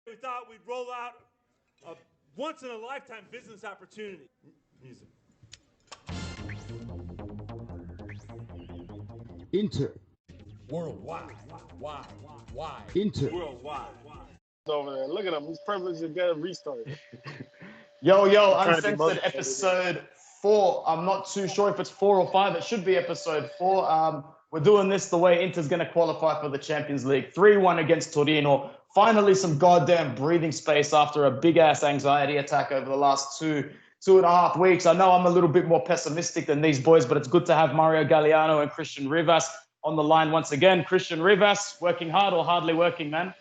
We thought we'd roll out a once-in-a-lifetime business opportunity. Music. Inter. Worldwide. Inter. Worldwide. Over there. Look at him. He's privileged to get a restart. Yo, I'm trying to be Uncensored motivated. episode 4. I'm not too sure if it's 4 or 5. It should be episode 4. We're doing this the way Inter's going to qualify for the Champions League. 3-1 against Torino. Finally, some goddamn breathing space after a big-ass anxiety attack over the last two and a half weeks. I know I'm a little bit more pessimistic than these boys, but it's good to have Mario Galliano and Christian Rivas on the line once again. Christian Rivas, working hard or hardly working, man?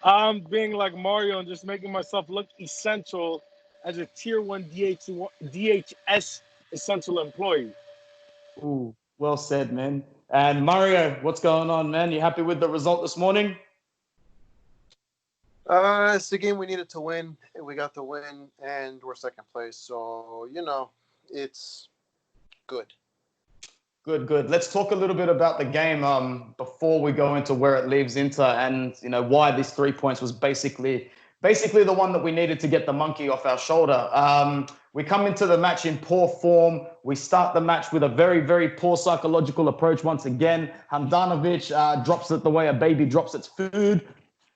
I'm being like Mario and just making myself look essential as a tier 1 DHS essential employee. Ooh, well said, man. And Mario, what's going on, man? You happy with the result this morning? It's the game we needed to win. We got the win, and we're second place. So, it's good. Good. Let's talk a little bit about the game before we go into where it leaves Inter and, why these 3 points was basically the one that we needed to get the monkey off our shoulder. We come into the match in poor form. We start the match with a very, very poor psychological approach once again. Handanovic drops it the way a baby drops its food.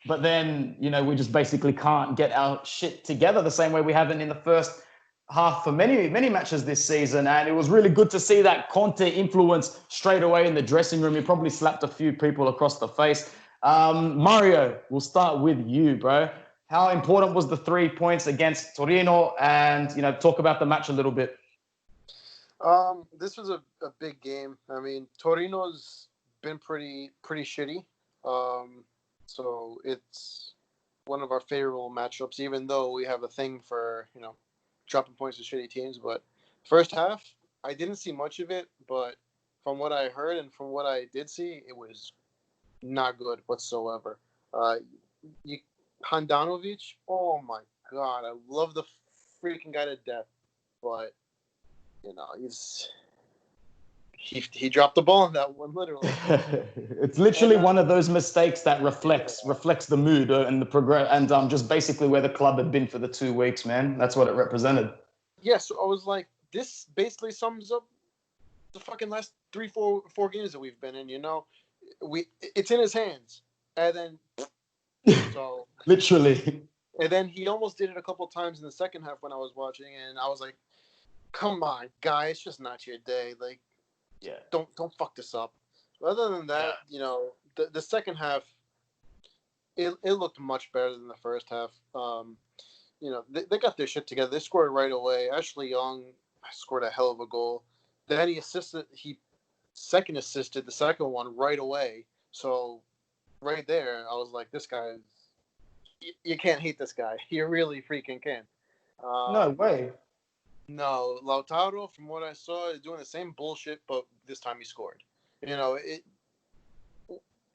But then, we just basically can't get our shit together the same way we haven't in the first half for many, many matches this season. And it was really good to see that Conte influence straight away in the dressing room. He probably slapped a few people across the face. Mario, we'll start with you, bro. How important was the 3 points against Torino? And, talk about the match a little bit. This was a big game. I mean, Torino's been pretty shitty. So it's one of our favorable matchups, even though we have a thing for, dropping points to shitty teams. But first half, I didn't see much of it, but from what I heard and from what I did see, it was not good whatsoever. Handanovic, oh my God, I love the freaking guy to death, but he dropped the ball on that one, literally. It's literally one of those mistakes that reflects the mood and the progress, and just basically where the club had been for the 2 weeks, man. That's what it represented. Yeah, so I was like, this basically sums up the fucking last 4 games that we've been in. It's in his hands, and then so literally, and then he almost did it a couple times in the second half when I was watching, and I was like, come on, guy, it's just not your day, like. Yeah. Don't fuck this up. Other than that, the second half, it looked much better than the first half. They got their shit together. They scored right away. Ashley Young scored a hell of a goal. Then he second assisted the second one right away. So right there, I was like, this guy, you can't hate this guy. You really freaking can. No way. No, Lautaro, from what I saw, is doing the same bullshit, but this time he scored.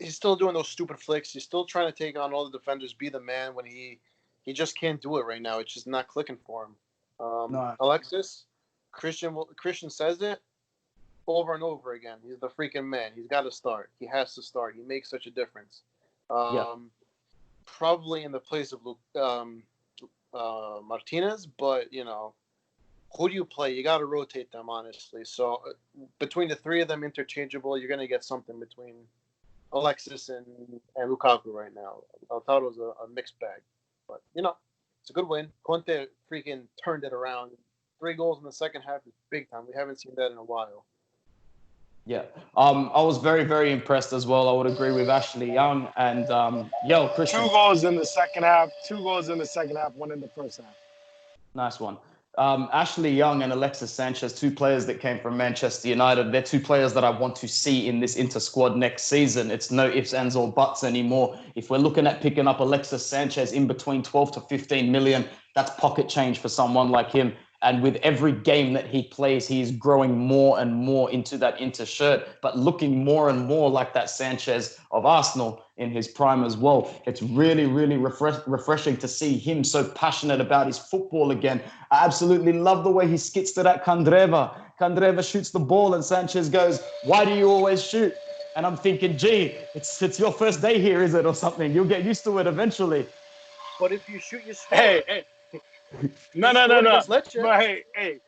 He's still doing those stupid flicks. He's still trying to take on all the defenders, be the man when he just can't do it right now. It's just not clicking for him. No. Alexis, Christian says it over and over again. He's the freaking man. He's got to start. He has to start. He makes such a difference. Probably in the place of Martinez, but, who do you play? You got to rotate them, honestly. So between the 3 of them interchangeable, you're going to get something between Alexis and Lukaku right now. Lautaro's a mixed bag. But, it's a good win. Conte freaking turned it around. 3 goals in the second half is big time. We haven't seen that in a while. Yeah. I was very, very impressed as well. I would agree with Ashley Young. And, Christian. 2 goals in the second half. 2 goals in the second half, 1 in the first half. Nice one. Ashley Young and Alexis Sanchez, 2 players that came from Manchester United. They're 2 players that I want to see in this Inter squad next season. It's no ifs, ands, or buts anymore. If we're looking at picking up Alexis Sanchez in between 12 to 15 million, that's pocket change for someone like him. And with every game that he plays, he's growing more and more into that Inter shirt, but looking more and more like that Sanchez of Arsenal in his prime as well. It's really, really refreshing to see him so passionate about his football again. I absolutely love the way he skits to that Candreva. Candreva shoots the ball and Sanchez goes, "Why do you always shoot?" And I'm thinking, gee, it's your first day here, is it, or something? You'll get used to it eventually. But if you shoot, you score. Hey. No. against Lecce. But hey.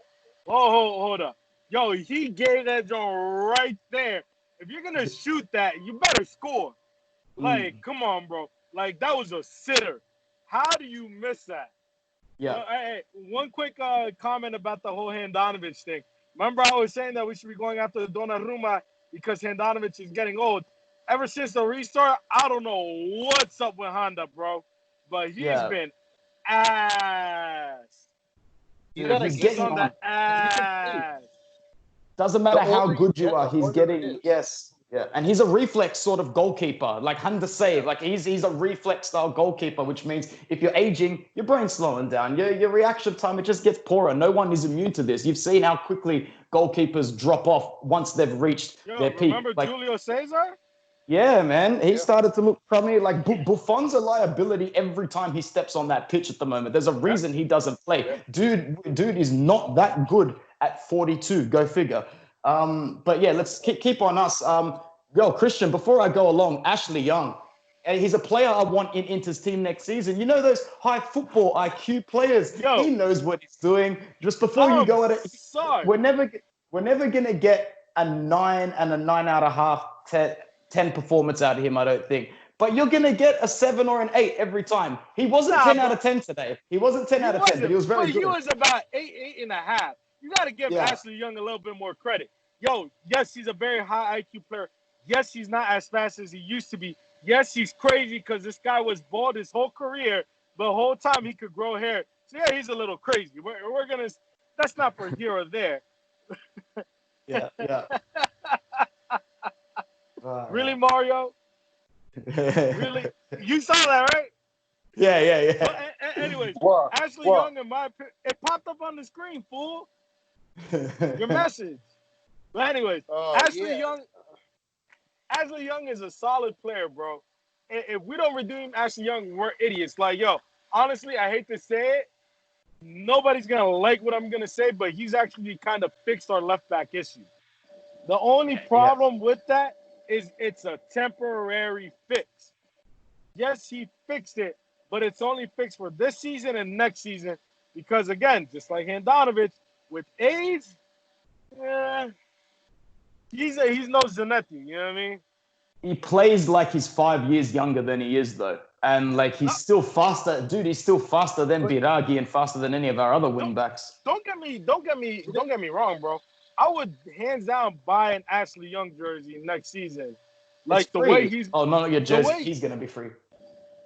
Hold up. Yo, he gave that joint right there. If you're gonna shoot that, you better score. Like, come on, bro. Like, that was a sitter. How do you miss that? Yeah. Hey, one quick comment about the whole Handanovic thing. Remember, I was saying that we should be going after Donnarumma because Handanovic is getting old. Ever since the restart, I don't know what's up with Honda, bro. But he's been ass. You gotta he's get getting on the ass. Doesn't matter how older good you get, are, the he's harder it getting, is. yes. Yeah, and he's a reflex sort of goalkeeper, like Honda save. Like he's a reflex style goalkeeper, which means if you're aging, your brain's slowing down. Your reaction time, it just gets poorer. No one is immune to this. You've seen how quickly goalkeepers drop off once they've reached their peak. Remember Like, Julio Cesar? yeah, man. He started to look funny. Like Buffon's a liability every time he steps on that pitch at the moment. There's a reason he doesn't play. Dude is not that good at 42. Go figure. But yeah, let's keep on us. Christian, before I go along, Ashley Young. He's a player I want in Inter's team next season. You know those high football IQ players. Yo. He knows what he's doing. Just before you go at it, sorry. we're never gonna get a 9 and a 9.5, 10 performance out of him, I don't think. But you're gonna get a 7 or an 8 every time. He wasn't 10 out of 10 today. He wasn't 10 out of 10, but he was very good. He was about 8.5. You got to give Ashley Young a little bit more credit. Yo, yes, he's a very high IQ player. Yes, he's not as fast as he used to be. Yes, he's crazy because this guy was bald his whole career, but the whole time he could grow hair. So yeah, he's a little crazy. We're gonna. That's not for here or there. Yeah. Really, Mario? Really? You saw that, right? Yeah. But, anyways, Ashley Young, in my opinion, it popped up on the screen, fool. Your message. But anyways, Ashley Young is a solid player, bro. If we don't redeem Ashley Young, we're idiots. Like, yo, honestly, I hate to say it. Nobody's going to like what I'm going to say, but he's actually kind of fixed our left back issue. The only problem with that is it's a temporary fix. Yes, he fixed it, but it's only fixed for this season and next season because, again, just like Handanovic, with age, he's no Zanetti, you know what I mean? He plays like he's 5 years younger than he is, though. And, like, he's still faster. Dude, he's still faster than Biragi and faster than any of our other wing backs. Don't get me wrong, bro. I would hands down buy an Ashley Young jersey next season. Like the way he's not your jersey. He's gonna be free.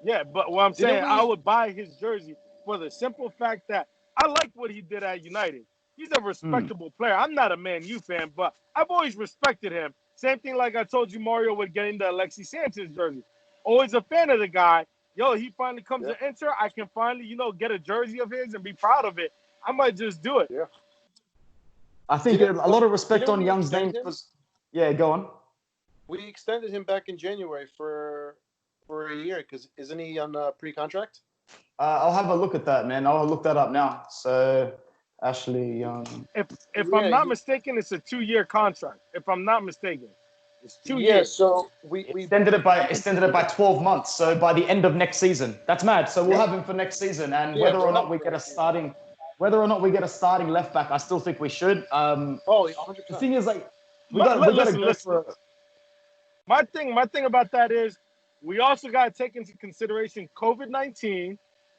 Yeah, but what I'm saying, I would buy his jersey for the simple fact that I like what he did at United. He's a respectable player. I'm not a Man U fan, but I've always respected him. Same thing like I told you Mario would get into Alexis Sanchez's jersey. Always a fan of the guy. Yo, he finally comes to Inter. I can finally, get a jersey of his and be proud of it. I might just do it. Yeah. I think a lot of respect on Young's name because, go on. We extended him back in January for a year because isn't he on pre-contract? I'll have a look at that, man. I'll look that up now. So, Ashley Young. If I'm not mistaken, it's a 2-year contract. If I'm not mistaken, it's 2 years. Yeah, so we extended it by 12 months. So by the end of next season, that's mad. So we'll have him for next season, and whether or not we get a starting left back, I still think we should. 100%. The thing is, like, we got to go for. My thing about that is, we also got to take into consideration COVID-19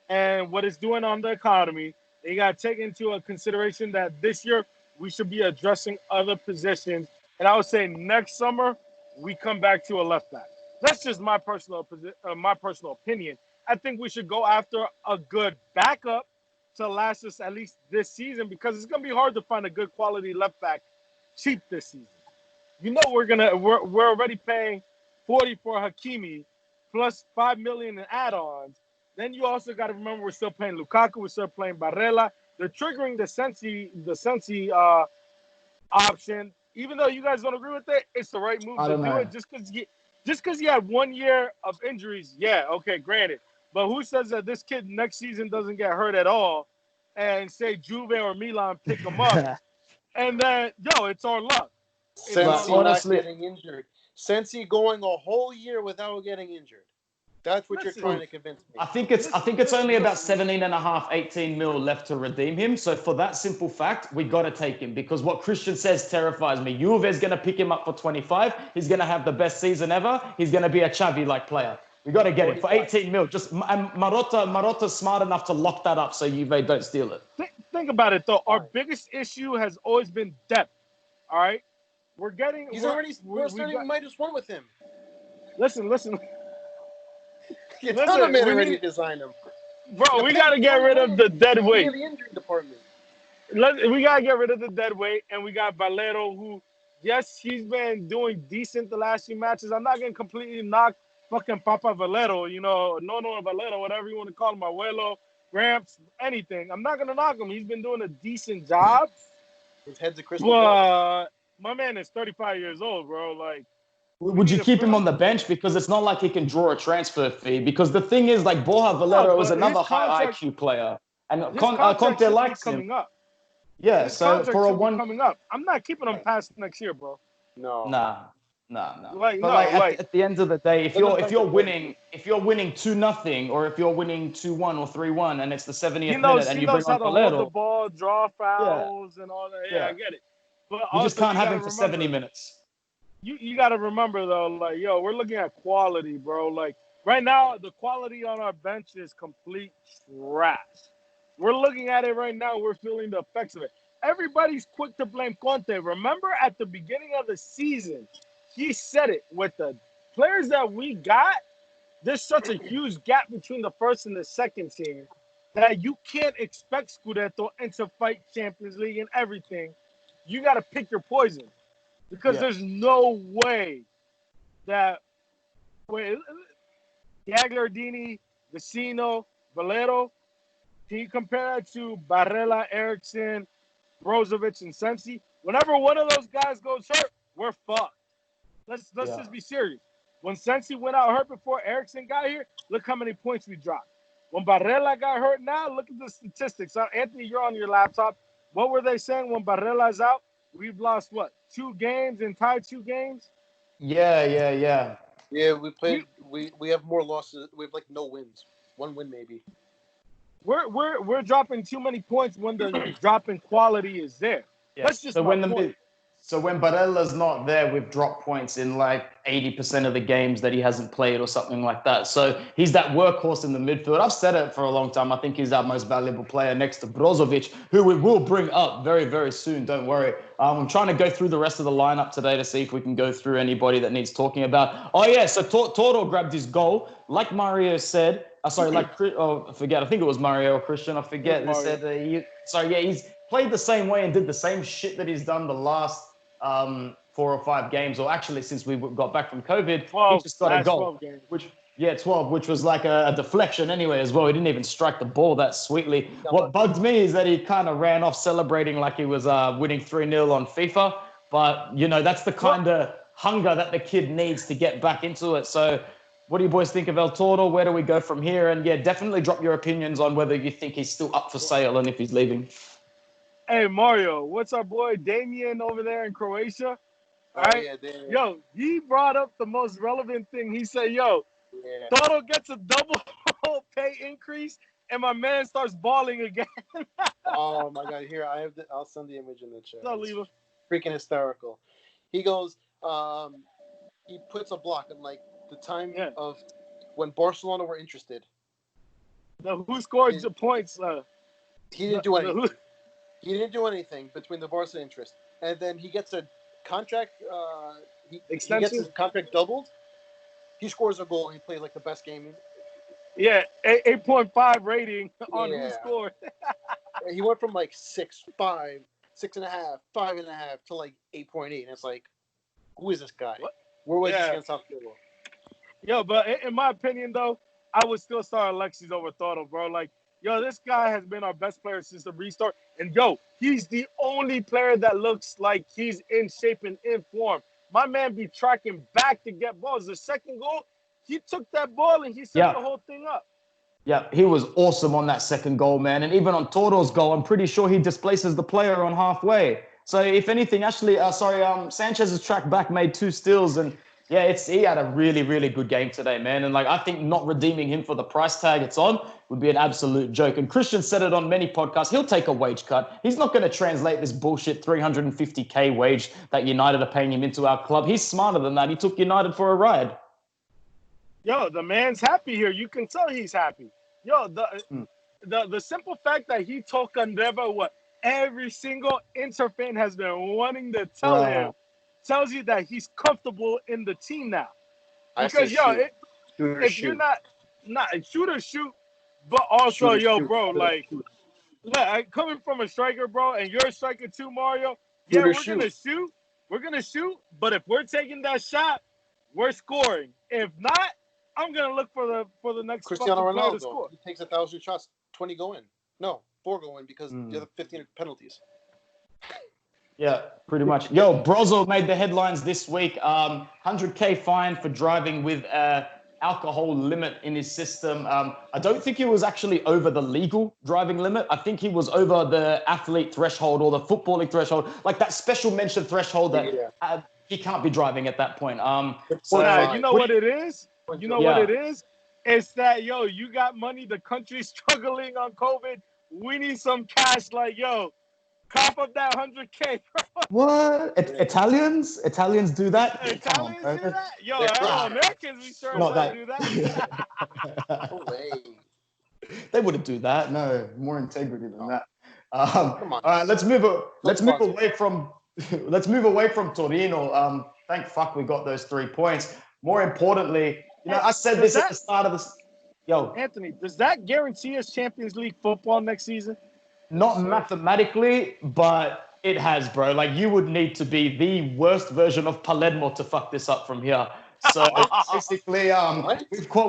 and what it's doing on the economy. You got to take into consideration that this year we should be addressing other positions. And I would say next summer we come back to a left back. That's just my personal opinion. I think we should go after a good backup to last us at least this season because it's gonna be hard to find a good quality left back cheap this season. We're already paying 40 for Hakimi plus 5 million in add-ons. Then you also got to remember we're still playing Lukaku, we're still playing Barella. They're triggering the Sensi option. Even though you guys don't agree with it, it's the right move to do it. Just because he had 1 year of injuries, okay, granted. But who says that this kid next season doesn't get hurt at all and say Juve or Milan pick him up? And then, it's our luck. Sensi not getting injured. Sensi going a whole year without getting injured. That's what Listen. you're trying to convince me. I think it's only about 17 and a half, 18 mil left to redeem him. So for that simple fact, we got to take him because what Christian says terrifies me. Juve is going to pick him up for 25. He's going to have the best season ever. He's going to be a Xavi-like player. We got to get him for 18 mil. Just and Marotta's smart enough to lock that up so Juve don't steal it. Think about it though. Our biggest issue has always been depth. All right, He's already starting -1 with him. Listen. You tell him already designed him. Bro, we got to get rid of the dead weight. The injury department. We got to get rid of the dead weight, and we got Valero, who, yes, he's been doing decent the last few matches. I'm not going to completely knock fucking Papa Valero, no Valero, whatever you want to call him, Abuelo, Gramps, anything. I'm not going to knock him. He's been doing a decent job. His head's a crystal ball. My man is 35 years old, bro. Like, would you keep him on the bench? Because it's not like he can draw a transfer fee. Because the thing is, like, Borja Valero is another high IQ player. And Conte likes him. Up. Yeah, so for a one... coming up. I'm not keeping him past next year, bro. No. Like, at the end of the day, if you're winning 2-0, or if you're winning 2-1 or 3-1, and it's the 70th minute, and you bring on Valero, hold the ball, draw fouls, and all that. Yeah, I get it. But you just can't have him for 70 minutes. You got to remember though, like, we're looking at quality, bro. Like right now, the quality on our bench is complete trash. We're looking at it right now. We're feeling the effects of it. Everybody's quick to blame Conte. Remember at the beginning of the season, he said it with the players that we got. There's such a huge gap between the first and the second team that you can't expect Scudetto and to fight Champions League and everything. You got to pick your poison. Because there's no way that Gagliardini, Vecino, Valero, can you compare that to Barella, Eriksson, Brozovic, and Sensi? Whenever one of those guys goes hurt, we're fucked. Let's just be serious. When Sensi went out hurt before Eriksson got here, look how many points we dropped. When Barella got hurt now, look at the statistics. Anthony, you're on your laptop. What were they saying when Barella's out? We've lost, 2 games and tied 2 games? Yeah, we played. We have more losses. We have, no wins. 1 win, maybe. We're dropping too many points when the drop in quality is there. Yeah. That's just my point. So when Barella's not there, we've dropped points in 80% of the games that he hasn't played or something like that. So he's that workhorse in the midfield. I've said it for a long time. I think he's our most valuable player next to Brozovic, who we will bring up very, very soon. Don't worry. I'm trying to go through the rest of the lineup today to see if we can go through anybody that needs talking about. Oh, yeah. So Toro grabbed his goal. Like Mario said, I think it was Mario or Christian. I forget. They said, he's played the same way and did the same shit that he's done the last 4 or 5 games, or actually since we got back from COVID, 12, he just got a goal, 12, which was like a deflection anyway as well. He didn't even strike the ball that sweetly. What bugged me is that he kind of ran off celebrating like he was winning 3-0 on FIFA, but that's the kind of hunger that the kid needs to get back into it. So what do you boys think of El Toro? Where do we go from here? And definitely drop your opinions on whether you think he's still up for sale and if he's leaving. Hey, Mario, what's our boy Damien over there in Croatia? All right? Yeah, Damien. Yo, he brought up the most relevant thing. He said, Toto gets a double pay increase, and my man starts balling again. Oh, my God. Here, I'll send the image in the chat. No, leave it. Freaking hysterical. He goes, he puts a block in, the time of when Barcelona were interested. Now, who scored the points? He didn't do anything. He didn't do anything between the Barca interest, and then he gets a contract. He gets his contract doubled. He scores a goal. And he plays the best game. Yeah, 8.5 rating on who scored. He went from 6, 5, 6.5, 5.5 to 8.8. And it's who is this guy? What? Where was he against South Carolina? Yo, but in my opinion, though, I would still start Alexis over Toto, bro. This guy has been our best player since the restart. And, he's the only player that looks like he's in shape and in form. My man be tracking back to get balls. The second goal, he took that ball and he set the whole thing up. Yeah, he was awesome on that second goal, man. And even on Toro's goal, I'm pretty sure he displaces the player on halfway. So if anything, Sanchez's track back made 2 steals and Yeah, he had a really, really good game today, man. And like, I think not redeeming him for the price tag it's on would be an absolute joke. And Christian said it on many podcasts. He'll take a wage cut. He's not going to translate this bullshit 350K wage that United are paying him into our club. He's smarter than that. He took United for a ride. Yo, the man's happy here. You can tell he's happy. Yo, the simple fact that he told Candreva what every single Inter fan has been wanting to tell him tells you that he's comfortable in the team now. Because if you're not shoot or shoot, but also bro, like look, coming from a striker, bro, and you're a striker too, Mario. Yeah, we're gonna shoot, but if we're taking that shot, we're scoring. If not, I'm gonna look for the next Cristiano Ronaldo. Ronaldo. To score. He takes 1,000 shots, 20 go in. No, 4 go in because the other 15 penalties. Yeah, pretty much. Yo, Brozo made the headlines this week. 100K fine for driving with alcohol limit in his system. I don't think he was actually over the legal driving limit. I think he was over the athlete threshold or the footballing threshold, like that special mention threshold that he can't be driving at that point. You know what it is? You know what it is? It's that, you got money. The country's struggling on COVID. We need some cash. Like, cough up that 100K, bro. What? Italians do that? Italians do that? Yo, Americans, we sure do that. No way. They wouldn't do that. No, more integrity than that. All right, let's move away from Torino. Thank fuck we got those 3 points. More importantly, I said this at the start of this. Yo, Anthony, does that guarantee us Champions League football next season? Not mathematically, but it has, bro. Like, you would need to be the worst version of Palermo to fuck this up from here. So basically,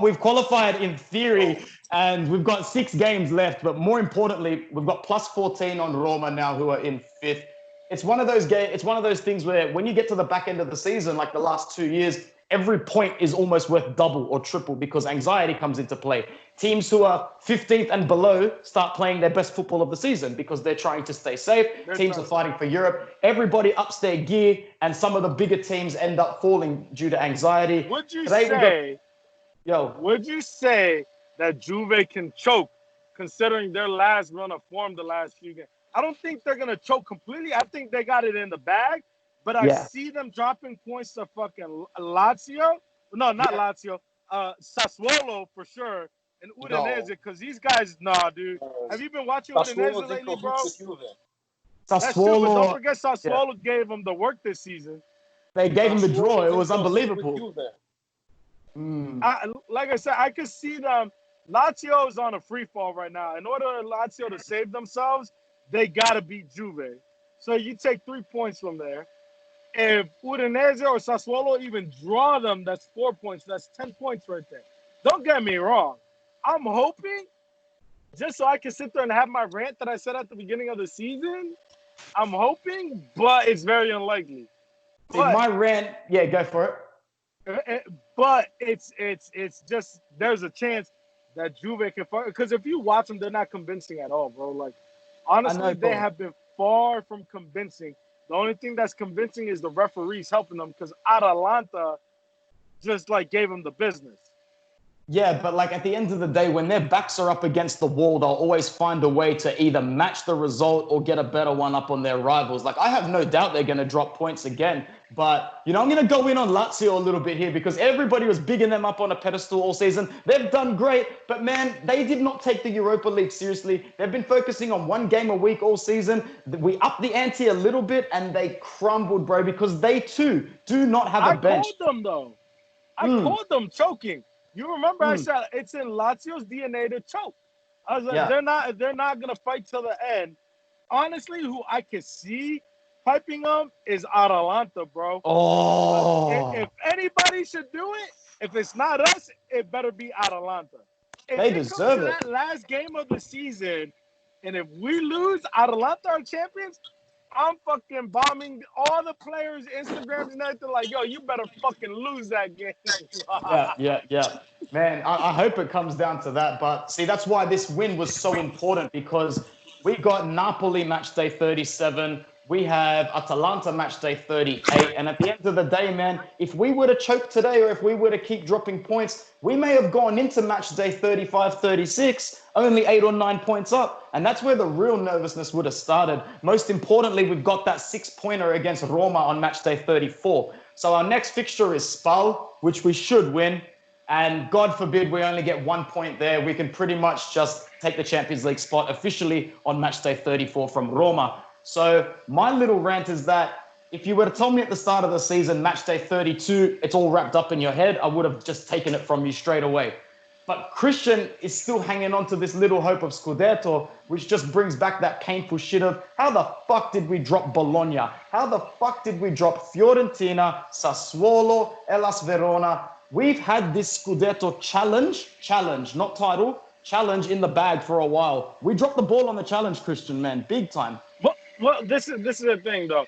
we've qualified in theory, and we've got 6 games left. But more importantly, we've got plus 14 on Roma now, who are in 5th. It's one of those It's one of those things where when you get to the back end of the season, like the last 2 years, every point is almost worth double or triple because anxiety comes into play. Teams who are 15th and below start playing their best football of the season because they're trying to stay safe. Teams are fighting for Europe. Everybody ups their gear, and some of the bigger teams end up falling due to anxiety. Would you say that Juve can choke considering their last run of form the last few games? I don't think they're going to choke completely. I think they got it in the bag. But I see them dropping points to fucking Lazio. No, not Lazio. Sassuolo for sure. And Udinese, because these guys, dude. Have you been watching Udinese lately, bro? That's true, but don't forget Sassuolo gave them the work this season. They gave him the draw. It was unbelievable. Like I said, I could see them. Lazio is on a free fall right now. In order for Lazio to save themselves, they got to beat Juve. So you take 3 points from there. If Udinese or Sassuolo even draw them, that's 4 points. That's 10 points right there. Don't get me wrong. I'm hoping, just so I can sit there and have my rant that I said at the beginning of the season, I'm hoping, but it's very unlikely. My rant, go for it. But it's just, there's a chance that Juve can fight. Because if you watch them, they're not convincing at all, bro. Like, honestly, they have been far from convincing. The only thing that's convincing is the referees helping them because Atalanta just gave them the business. Yeah, but at the end of the day, when their backs are up against the wall, they'll always find a way to either match the result or get a better one up on their rivals. I have no doubt they're going to drop points again. But, I'm going to go in on Lazio a little bit here because everybody was bigging them up on a pedestal all season. They've done great, but man, they did not take the Europa League seriously. They've been focusing on 1 game a week all season. We upped the ante a little bit and they crumbled, bro, because they too do not have a bench. I called them, though. I called them choking. You remember I said it's in Lazio's DNA to choke. I was like, they're not gonna fight till the end. Honestly, who I could see piping them is Atalanta, bro. If anybody should do it, if it's not us, it better be Atalanta. If they deserve it. That last game of the season, and if we lose, Atalanta are champions. I'm fucking bombing all the players' Instagrams and everything. Like, yo, you better fucking lose that game. Yeah. Man, I hope it comes down to that. But see, that's why this win was so important because we got Napoli match day 37. we have Atalanta match day 38. And at the end of the day, man, if we were to choke today or if we were to keep dropping points, we may have gone into match day 35, 36, only 8 or 9 points up. And that's where the real nervousness would have started. Most importantly, we've got that 6-pointer against Roma on match day 34. So our next fixture is Spal, which we should win. And God forbid we only get 1 point there. We can pretty much just take the Champions League spot officially on match day 34 from Roma. So my little rant is that if you were to tell me at the start of the season, match day 32, it's all wrapped up in your head, I would have just taken it from you straight away. But Christian is still hanging on to this little hope of Scudetto, which just brings back that painful shit of how the fuck did we drop Bologna? How the fuck did we drop Fiorentina, Sassuolo, Hellas Verona? We've had this Scudetto challenge, not title, challenge in the bag for a while. We dropped the ball on the challenge, Christian, man, big time. Well, this is the thing, though.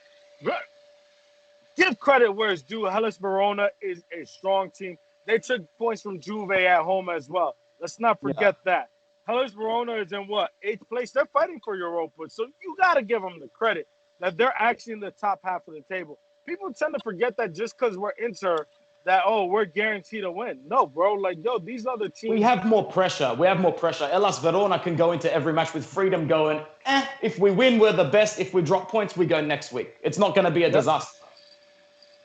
Give credit where it's due. Hellas Verona is a strong team. They took points from Juve at home as well. Let's not forget that. Hellas Verona is in what? 8th place. They're fighting for Europa. So you got to give them the credit that they're actually in the top half of the table. People tend to forget that just because we're Inter, that, oh, we're guaranteed to win. No, bro. Like, yo, these other teams. We have more pressure. Hellas Verona can go into every match with freedom going, if we win, we're the best. If we drop points, we go next week. It's not going to be a disaster.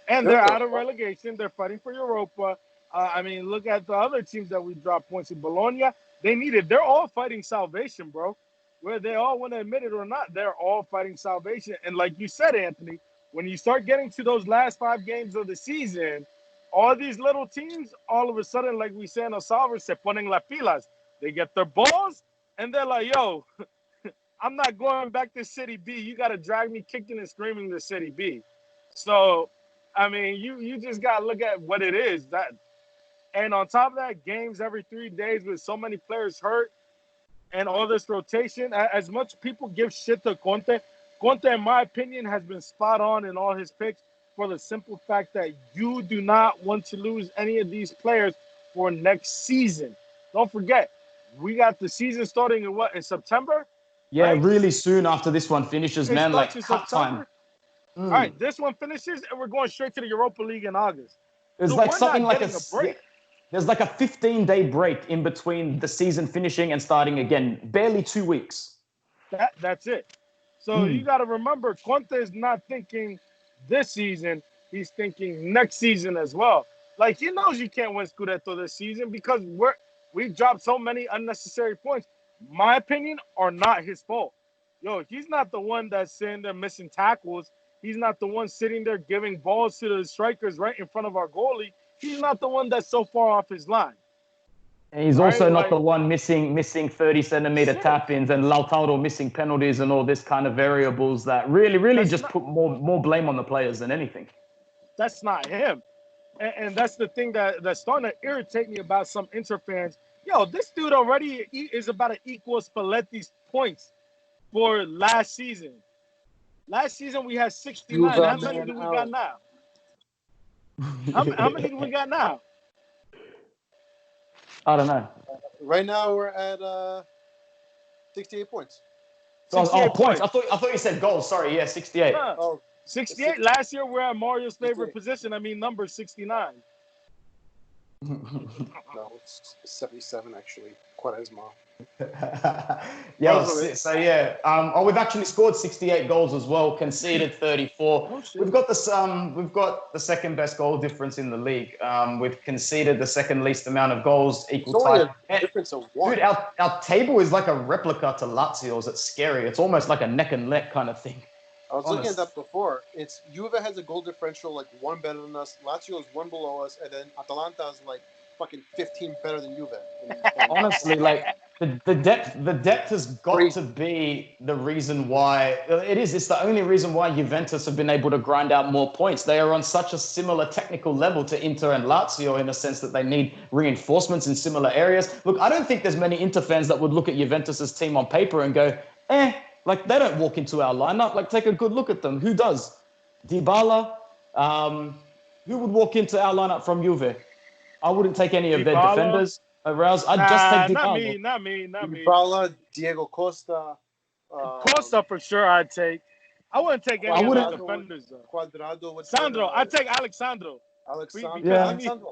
And they're out of relegation. They're fighting for Europa. I mean, look at the other teams that we dropped points in. Bologna, they need it. They're all fighting salvation, bro. Whether they all want to admit it or not, they're all fighting salvation. And like you said, Anthony, when you start getting to those last 5 games of the season, all these little teams, all of a sudden, like we say in El Salvador, se ponen las pilas. They get their balls, and they're like, yo, I'm not going back to City B. You got to drag me kicking and screaming to City B. So, I mean, you just got to look at what it is. And on top of that, games every 3 days with so many players hurt and all this rotation. As much people give shit to Conte, in my opinion, has been spot on in all his picks for the simple fact that you do not want to lose any of these players for next season. Don't forget, we got the season starting in September? Yeah, right? Really soon after this one finishes, man, like cut time. All right, this one finishes, and we're going straight to the Europa League in August. There's like something like a break. There's like a 15-day break in between the season finishing and starting again. Barely 2 weeks. That's it. So you got to remember, Conte is not thinking this season. He's thinking next season as well. Like, he knows you can't win Scudetto this season because we've dropped so many unnecessary points. My opinion, are not his fault. Yo, he's not the one that's sitting there missing tackles. He's not the one sitting there giving balls to the strikers right in front of our goalie. He's not the one that's so far off his line. And he's also not the one missing 30-centimeter tap-ins and Lautaro missing penalties and all this kind of variables that really just put more blame on the players than anything. That's not him. And that's the thing that's starting to irritate me about some Inter fans. Yo, this dude already is about to equal Spalletti's points for last season. Last season, we had 69. How many do we got now? How many do we got now? I don't know. Right now, we're at 68 points. 68 points. I thought you said goals. Sorry, yeah, 68. 68. Last year, we're at Mario's favorite position. I mean, number 69. No, it's 77, actually. Quaresma. We've actually scored 68 goals as well, conceded 34. We've got the second best goal difference in the league. We've conceded the second least amount of goals, equal time. Difference of 1. Dude, our table is like a replica to Lazio's. It's scary. It's almost like a neck and neck kind of thing. I was looking at that before. It's Juve has a goal differential like 1 better than us. Lazio is 1 below us, and then Atalanta is like fucking 15 better than Juve. Honestly, like the depth has got to be the reason why it's the only reason why Juventus have been able to grind out more points. They are on such a similar technical level to Inter and Lazio in a sense that they need reinforcements in similar areas. Look, I don't think there's many Inter fans that would look at Juventus's team on paper and go, like they don't walk into our lineup. Like take a good look at them. Who does? Dybala. Who would walk into our lineup from Juve? I wouldn't take any of their defenders. I'd just take Dybala. Not me. Dybala, Diego Costa. Costa for sure I'd take. I wouldn't take any of those defenders though. Cuadrado would. Sandro, I take Alexandro. Alexandro. Yeah. Alexandro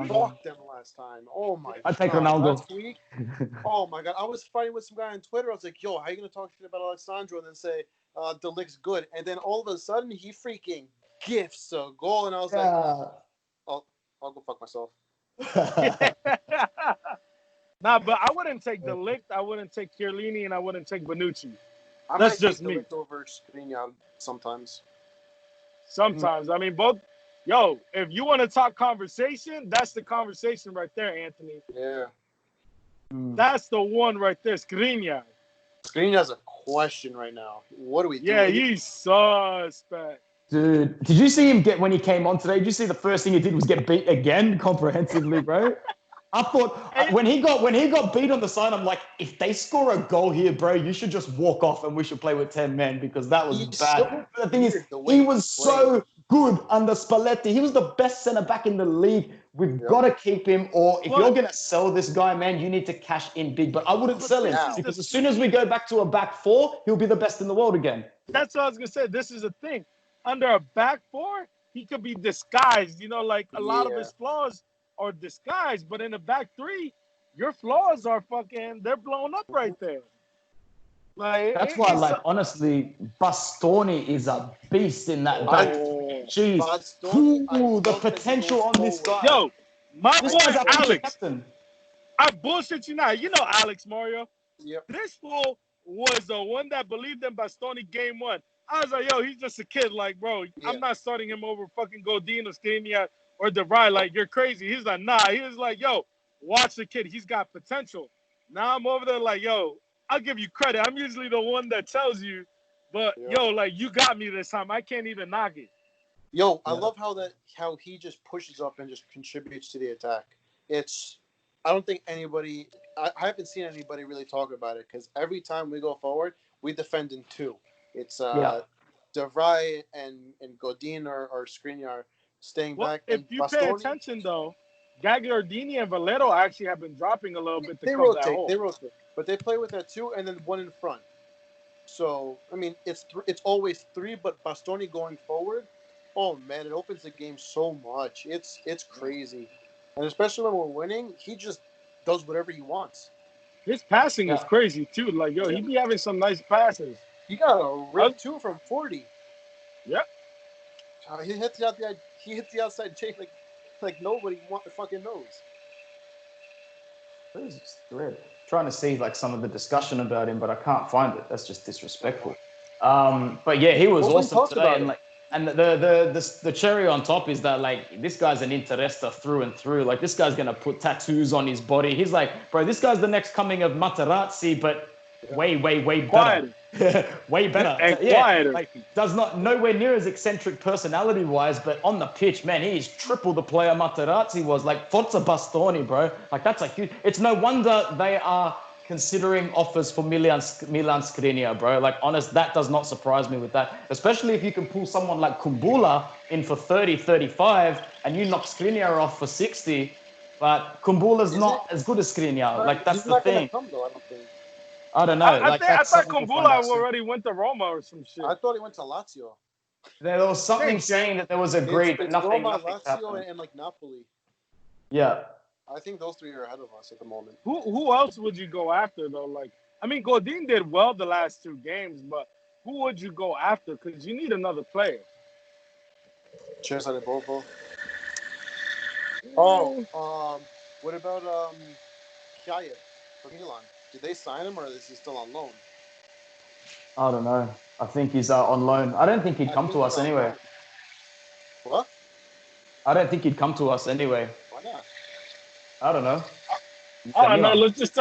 walked them last time. Oh my I take God. Ronaldo. Last week, oh my God. I was fighting with some guy on Twitter. I was like, yo, how you going to talk shit about Alexandro and then say De Ligt's good? And then all of a sudden, he freaking gifts a goal. And I was like, I'll go fuck myself. Nah, but I wouldn't take De Ligt. I wouldn't take Chiellini, and I wouldn't take Bonucci. That's just me. Over Skriniar sometimes. Sometimes. I mean, both. Yo, if you want to talk conversation, that's the conversation right there, Anthony. Yeah. That's the one right there, Skriniar. Skriniar's a question right now. What do we do? Yeah, he's suspect. Dude, did you see him when he came on today? Did you see the first thing he did was get beat again comprehensively, bro? I thought when he got beat on the side, I'm like, if they score a goal here, bro, you should just walk off and we should play with 10 men because that was bad. The thing is, he was so good under Spalletti. He was the best centre back in the league. We've got to keep him, or if you're going to sell this guy, man, you need to cash in big. But I wouldn't sell him because as soon as we go back to a back four, he'll be the best in the world again. That's what I was going to say. This is the thing. Under a back four, he could be disguised. You know, like a lot of his flaws are disguised, but in the back three, your flaws are they're blown up right there. Like that's why, like, honestly, Bastoni is a beast in that back. Jeez, the potential on this guy. Yo, my this boy guy's Alex. I bullshit you now. You know Alex Mario. Yep. This fool was the one that believed in Bastoni game one. I was like, yo, he's just a kid. Like, bro, I'm not starting him over fucking Godin or Skriniar or DeVry. Like, you're crazy. He's like, nah. He was like, yo, watch the kid. He's got potential. Now I'm over there like, yo, I'll give you credit. I'm usually the one that tells you. But, yo, like, you got me this time. I can't even knock it. Yo, I love how he just pushes up and just contributes to the attack. I don't think anybody – I haven't seen anybody really talk about it because every time we go forward, we defend in two. It's DeVry and Godin or Skriniar staying back. If you pay attention, though, Gagliardini and Valero actually have been dropping a little bit to cover that hole. They rotate. But they play with that two and then one in front. So, I mean, it's always three, but Bastoni going forward, oh, man, it opens the game so much. It's crazy. And especially when we're winning, he just does whatever he wants. His passing is crazy, too. Like, yo, he be having some nice passes. He got a rip, too, from 40. Yep. He hits the outside chain like nobody fucking knows. What is this thread? Trying to see like some of the discussion about him, but I can't find it. That's just disrespectful. But yeah, he was awesome today. And the cherry on top is that like this guy's an Interesta through and through. Like this guy's gonna put tattoos on his body. He's like, bro, this guy's the next coming of Materazzi, but way better. Way better. And quieter. Like nowhere near as eccentric personality wise, but on the pitch, man, he's triple the player Materazzi was. Like Forza Bastoni, bro. Like that's a huge. It's no wonder they are considering offers for Milan Skriniar, bro. Like, honest, that does not surprise me with that. Especially if you can pull someone like Kumbula in for 30, 35, and you knock Skriniar off for 60. But Kumbula's not as good as Skriniar. Like, that's the thing. Come, though, I don't think. I don't know. I thought Kumbula already went to Roma or some shit. I thought he went to Lazio. There was something saying that there was agreed, but nothing. Roma, Lazio, and like Napoli. Yeah. I think those three are ahead of us at the moment. Who else would you go after though? Like, I mean, Godin did well the last two games, but who would you go after? Because you need another player. Cesare Bobo. Oh, what about Kjaer from Milan? Did they sign him or is he still on loan? I don't know. I think he's on loan. I don't think he'd come to us anyway. What? I don't think he'd come to us anyway. Why not? I don't know. I don't know. Let's just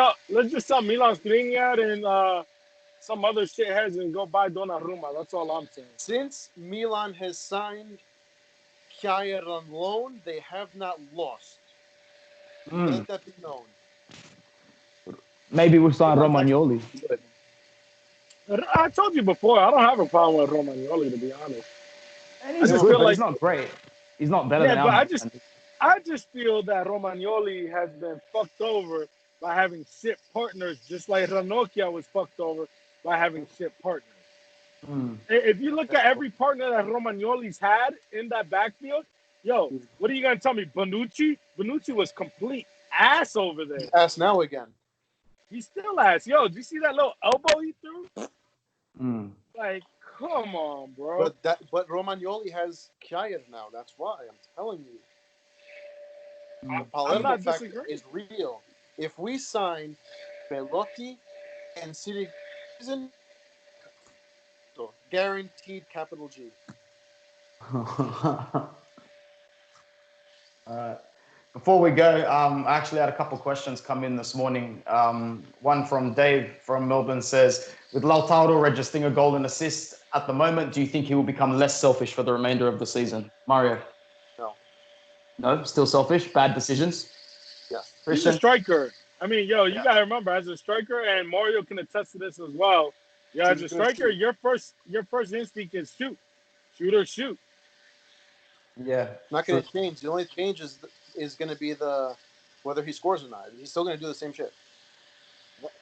tell Milan Skriniar and some other shitheads and go buy Donnarumma. That's all I'm saying. Since Milan has signed Kjaer on loan, they have not lost. Let that be known. Maybe we'll sign Romagnoli. I told you before, I don't have a problem with Romagnoli, to be honest. And he's good, but he's not great. He's not better than I just feel that Romagnoli has been fucked over by having shit partners, just like Ranocchia was fucked over by having shit partners. Mm. If you look at every partner that Romagnoli's had in that backfield, yo, what are you gonna tell me? Bonucci? Bonucci was complete ass over there. Ask now again. He still ass. Yo, do you see that little elbow he threw? Mm. Like, come on, bro. But Romagnoli has Kjaer now. That's why I'm telling you. The I'm Palermo not factor disagreeing. is real. If we sign Belotti and Sirigu, guaranteed capital G. Before we go, I actually had a couple of questions come in this morning. One from Dave from Melbourne says, with Lautaro registering a goal and assist at the moment, do you think he will become less selfish for the remainder of the season? Mario? No. No? Still selfish? Bad decisions? Yes. He's a Christian? striker. I mean, yo, you Yeah. gotta remember, as a striker, and Mario can attest to this as well. Yo, as a He's gonna striker, shoot. your first instinct is shoot or shoot. Yeah. Not going to change. The only change is going to be whether he scores or not. He's still going to do the same shit.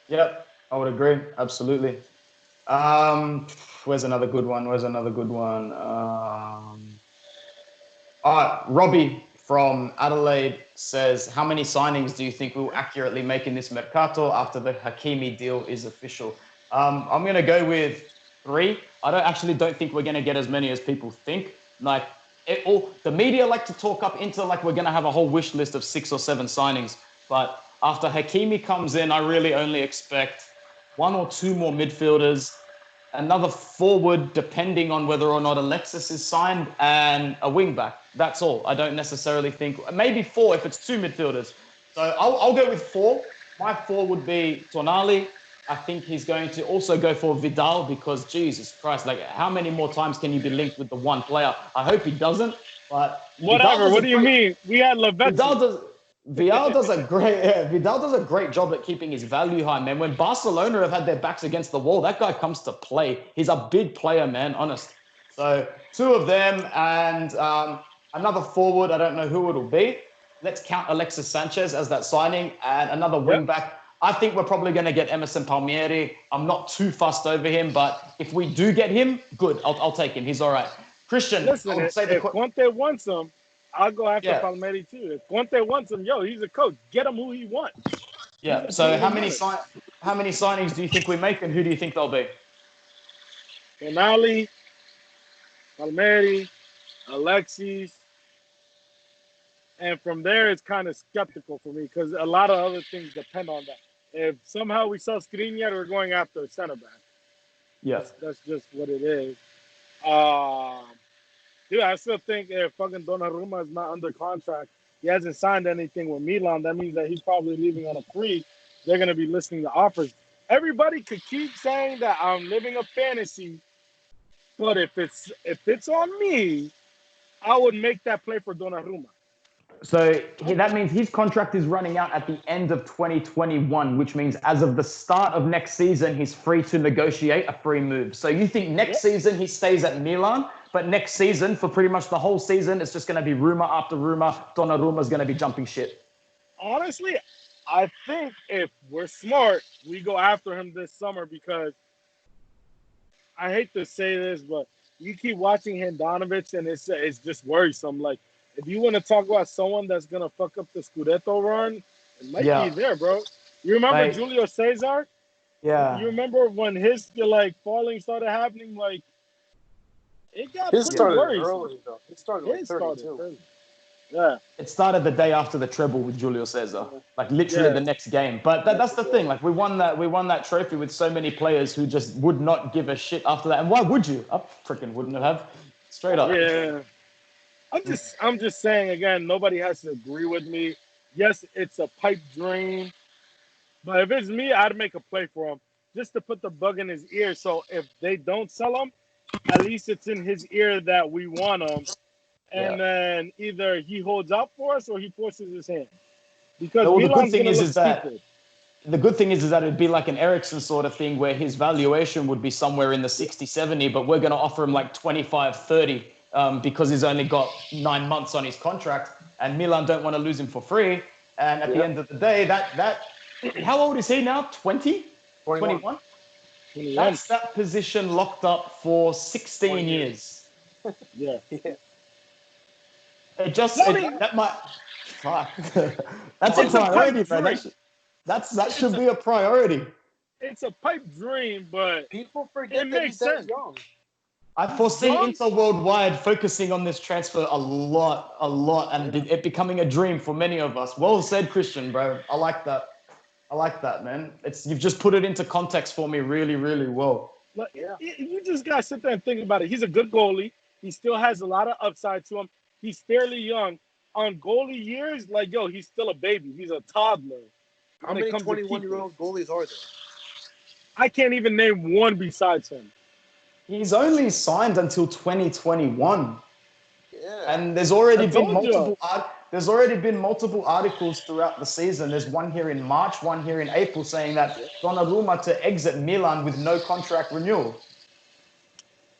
Yep, I would agree. Absolutely. Where's another good one? Robbie from Adelaide says, how many signings do you think we'll accurately make in this Mercato after the Hakimi deal is official? I'm going to go with 3. I don't think we're going to get as many as people think. Like, the media like to talk up into like we're going to have a whole wish list of 6 or 7 signings. But after Hakimi comes in, I really only expect 1 or 2 more midfielders, another forward, depending on whether or not Alexis is signed, and a wing back. That's all. I don't necessarily think, maybe 4 if it's 2 midfielders. So I'll go with 4. My 4 would be Tonali. I think he's going to also go for Vidal because, Jesus Christ, like how many more times can you be linked with the one player? I hope he doesn't, but Whatever. What do you mean? We had Lavezzi. Vidal does a great job at keeping his value high, man. When Barcelona have had their backs against the wall, that guy comes to play. He's a big player, man, honest. So 2 of them and another forward, I don't know who it'll be. Let's count Alexis Sanchez as that signing and another wing back. I think we're probably going to get Emerson Palmieri. I'm not too fussed over him, but if we do get him, good. I'll take him. He's all right. Christian, Listen, I would say if Conte wants him, I'll go after Palmieri too. If Conte wants him, yo, he's a coach. Get him who he wants. Yeah. So how many signings do you think we make, and who do you think they'll be? Tonali, Palmieri, Alexis. And from there, it's kind of skeptical for me because a lot of other things depend on that. If somehow we sell Skriniar, we're going after a center back. Yes. That's just what it is. Dude, I still think if fucking Donnarumma is not under contract, he hasn't signed anything with Milan, that means that he's probably leaving on a free. They're going to be listening to offers. Everybody could keep saying that I'm living a fantasy, but if it's on me, I would make that play for Donnarumma. So that means his contract is running out at the end of 2021, which means as of the start of next season, he's free to negotiate a free move. So you think next season he stays at Milan, but next season, for pretty much the whole season, it's just going to be rumor after rumor. Donnarumma's going to be jumping shit. Honestly, I think if we're smart, we go after him this summer because I hate to say this, but you keep watching Handanovic and it's just worrisome. Like, if you want to talk about someone that's going to fuck up the Scudetto run, it might be there, bro. You remember Julio Cesar? Yeah. You remember when his, like, falling started happening? Like, it got pretty worrisome. Early, though. It started like 32. Early. Yeah. It started the day after the treble with Julio Cesar, like literally the next game. But that's the thing. Like we won that trophy with so many players who just would not give a shit after that. And why would you? I freaking wouldn't have. Straight up. Yeah. I'm just saying again, nobody has to agree with me. Yes, it's a pipe dream. But if it's me, I'd make a play for him just to put the bug in his ear. So if they don't sell him, at least it's in his ear that we want him. And then either he holds out for us or he forces his hand. Because the good Milan's thing gonna is look that stupid. the good thing is that it'd be like an Ericsson sort of thing where his valuation would be somewhere in the 60, 70, but we're going to offer him like 25, 30 because he's only got 9 months on his contract and Milan don't want to lose him for free. And at the end of the day, that how old is he now? 20? 21? 21. That's that position locked up for 16 20 years. Yeah. Yeah. That might fuck. That's a It's a pipe priority, man. dream. That should be a priority. It's a pipe dream, but People it forget that makes he's that sense. young. I foresee Young? Inter worldwide focusing on this transfer a lot, and it becoming a dream for many of us. Well said, Christian, bro. I like that, man. You've just put it into context for me really, really well. Like, Yeah. you just gotta sit there and think about it. He's a good goalie. He still has a lot of upside to him. He's fairly young. On goalie years, like he's still a baby. He's a toddler. How many 21-year-old goalies are there? I can't even name one besides him. He's only signed until 2021. Yeah. And there's already I told been multiple articles throughout the season. There's one here in March, one here in April saying that Donnarumma to exit Milan with no contract renewal.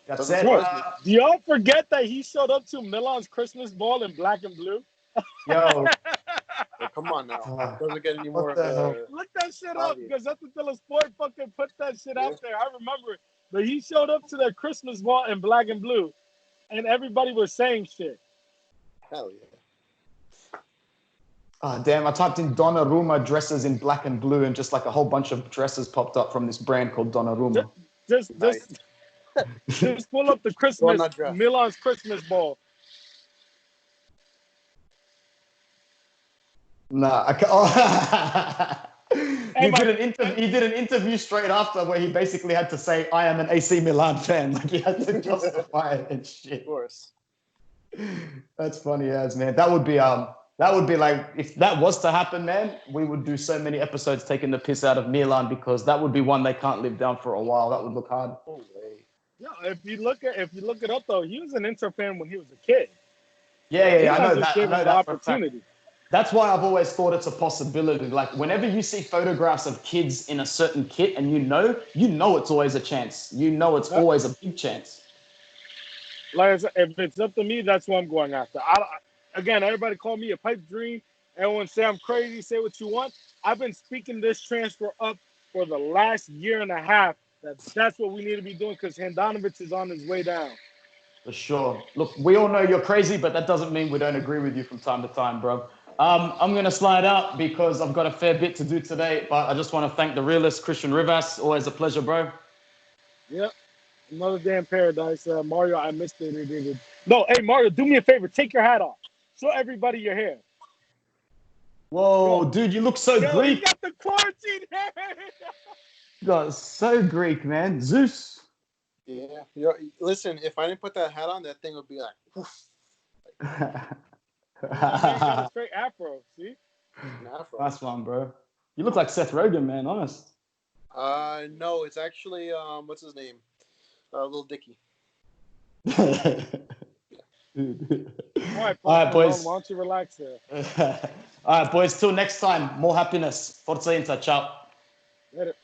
That's it. Do y'all forget that he showed up to Milan's Christmas ball in black and blue? Yo. Come on now. Doesn't get any more. Look that shit up, because that's the Sport fucking put that shit out there. I remember it. But he showed up to that Christmas ball in black and blue, and everybody was saying shit. Hell yeah. Oh, damn. I typed in Donnarumma dresses in black and blue, and just like a whole bunch of dresses popped up from this brand called Donnarumma. Just pull up the Milan's Christmas ball. Nah, I can't. He did an interview straight after where he basically had to say, "I am an AC Milan fan." Like he had to justify it and shit. Of course. That's funny as man. That would be like, if that was to happen, man, we would do so many episodes taking the piss out of Milan, because that would be one they can't live down for a while. That would look hard. No way. Yeah, if you look it up though, he was an Inter fan when he was a kid. Yeah, I know that. Gave him the opportunity. That's why I've always thought it's a possibility. Like whenever you see photographs of kids in a certain kit, and you know it's always a chance. You know it's always a big chance. Like I said, if it's up to me, that's what I'm going after. Again, everybody call me a pipe dream. Everyone say I'm crazy. Say what you want. I've been speaking this transfer up for the last year and a half. That's what we need to be doing, because Handanovic is on his way down. For sure. Look, we all know you're crazy, but that doesn't mean we don't agree with you from time to time, bro. I'm going to slide out because I've got a fair bit to do today, but I just want to thank the realist, Christian Rivas. Always a pleasure, bro. Yep. Another damn paradise. Mario, I missed it. No, hey, Mario, do me a favor. Take your hat off. Show everybody your hair. Whoa, dude, you look so Greek. You got the quarantine hair. You got so Greek, man. Zeus. Yeah. Listen, if I didn't put that hat on, that thing would be like, woof. Got a straight afro, see? Nice one, bro. You look like Seth Rogen, man, honest. No, it's actually, what's his name? Little Dicky. All right, boys. Why don't you relax there? All right, boys. Till next time. More happiness. Forza Inter. Ciao. Later.